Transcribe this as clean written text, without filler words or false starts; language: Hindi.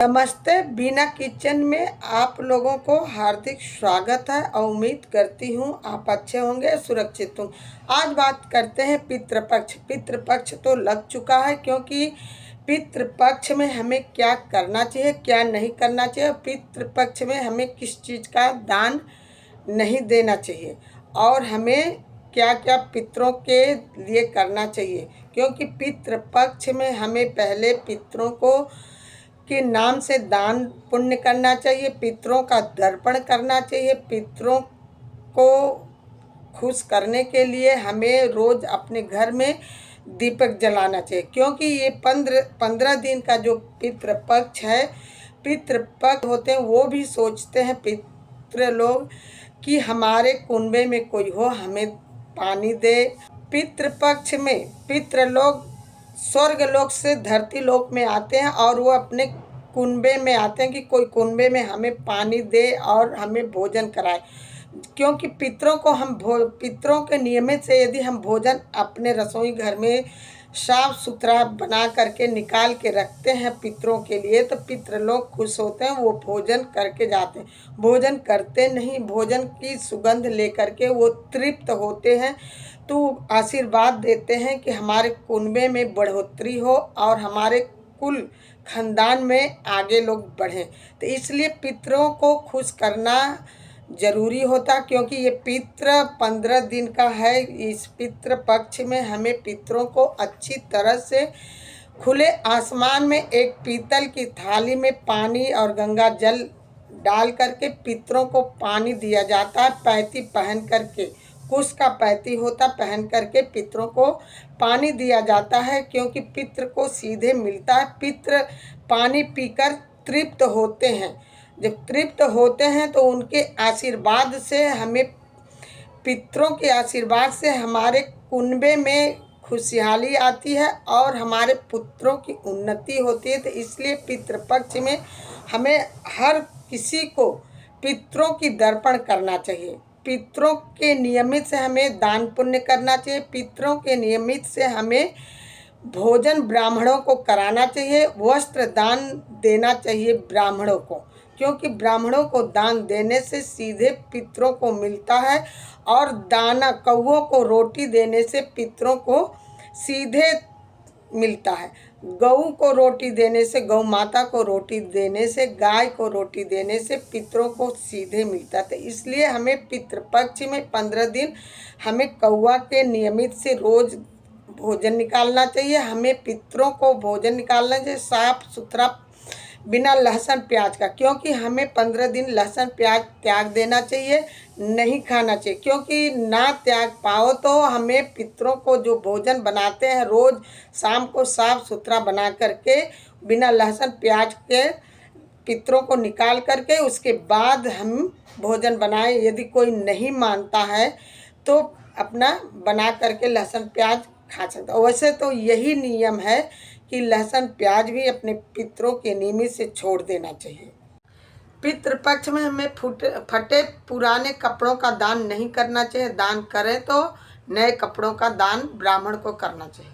नमस्ते। बीना किचन में आप लोगों को हार्दिक स्वागत है और उम्मीद करती हूँ आप अच्छे होंगे, सुरक्षित हों। आज बात करते हैं पितृपक्ष। पितृपक्ष तो लग चुका है, क्योंकि पितृपक्ष में हमें क्या करना चाहिए, क्या नहीं करना चाहिए, पितृपक्ष में हमें किस चीज़ का दान नहीं देना चाहिए और हमें क्या क्या पितरों के लिए करना चाहिए। क्योंकि पितृपक्ष में हमें पहले पितरों को के नाम से दान पुण्य करना चाहिए, पितरों का दर्पण करना चाहिए। पितरों को खुश करने के लिए हमें रोज़ अपने घर में दीपक जलाना चाहिए, क्योंकि ये 15 दिन का जो पितृपक्ष है, पितृपक्ष होते हैं, वो भी सोचते हैं पितृ लोग कि हमारे कुनबे में कोई हो, हमें पानी दे। पितृपक्ष में पितृ लोग स्वर्ग लोक से धरती लोक में आते हैं और वो अपने कुनबे में आते हैं कि कोई कुनबे में हमें पानी दे और हमें भोजन कराए। क्योंकि पितरों को पितरों के नियमित से यदि हम भोजन अपने रसोई घर में साफ सुथरा बना करके निकाल के रखते हैं पितरों के लिए, तो पितृ लोग खुश होते हैं, वो भोजन करके जाते हैं। भोजन करते नहीं, भोजन की सुगंध लेकर के वो तृप्त होते हैं, तो आशीर्वाद देते हैं कि हमारे कुनबे में बढ़ोतरी हो और हमारे कुल खानदान में आगे लोग बढ़ें। तो इसलिए पितरों को खुश करना ज़रूरी होता, क्योंकि ये पितृ 15 दिन का है। इस पितृ पक्ष में हमें पितरों को अच्छी तरह से खुले आसमान में एक पीतल की थाली में पानी और गंगा जल डाल करके पितरों को पानी दिया जाता है। पैती पहन करके, कुश का पैती होता, पहन करके पितरों को पानी दिया जाता है, क्योंकि पितृ को सीधे मिलता है। पितृ पानी पीकर तृप्त होते हैं। जब तृप्त होते हैं तो उनके आशीर्वाद से हमें, पितरों के आशीर्वाद से हमारे कुनबे में खुशहाली आती है और हमारे पुत्रों की उन्नति होती है। तो इसलिए पितृपक्ष में हमें हर किसी को पितरों की दर्पण करना चाहिए। पितरों के नियमित से हमें दान पुण्य करना चाहिए। पितरों के नियमित से हमें भोजन ब्राह्मणों को कराना चाहिए। वस्त्र दान देना चाहिए ब्राह्मणों को, क्योंकि ब्राह्मणों को दान देने से सीधे पितरों को मिलता है। और दाना कौओं को रोटी देने से पितरों को सीधे मिलता है। गऊ को रोटी देने से, गौ माता को रोटी देने से, गाय को रोटी देने से पितरों को सीधे मिलता है। तो इसलिए हमें पितृपक्ष में 15 दिन हमें कौआ के नियमित से रोज़ भोजन निकालना चाहिए। हमें पितरों को भोजन निकालना चाहिए साफ सुथरा, बिना लहसुन प्याज का, क्योंकि हमें 15 दिन लहसुन प्याज त्याग देना चाहिए, नहीं खाना चाहिए। क्योंकि ना त्याग पाओ तो हमें पितरों को जो भोजन बनाते हैं रोज़ शाम को साफ सुथरा बना करके बिना लहसुन प्याज के पितरों को निकाल करके उसके बाद हम भोजन बनाएं। यदि कोई नहीं मानता है तो अपना बना करके लहसुन प्याज खा सकता है। वैसे तो यही नियम है कि लहसुन प्याज भी अपने पितरों के नियमित से छोड़ देना चाहिए। पितृपक्ष में हमें फटे पुराने कपड़ों का दान नहीं करना चाहिए। दान करें तो नए कपड़ों का दान ब्राह्मण को करना चाहिए।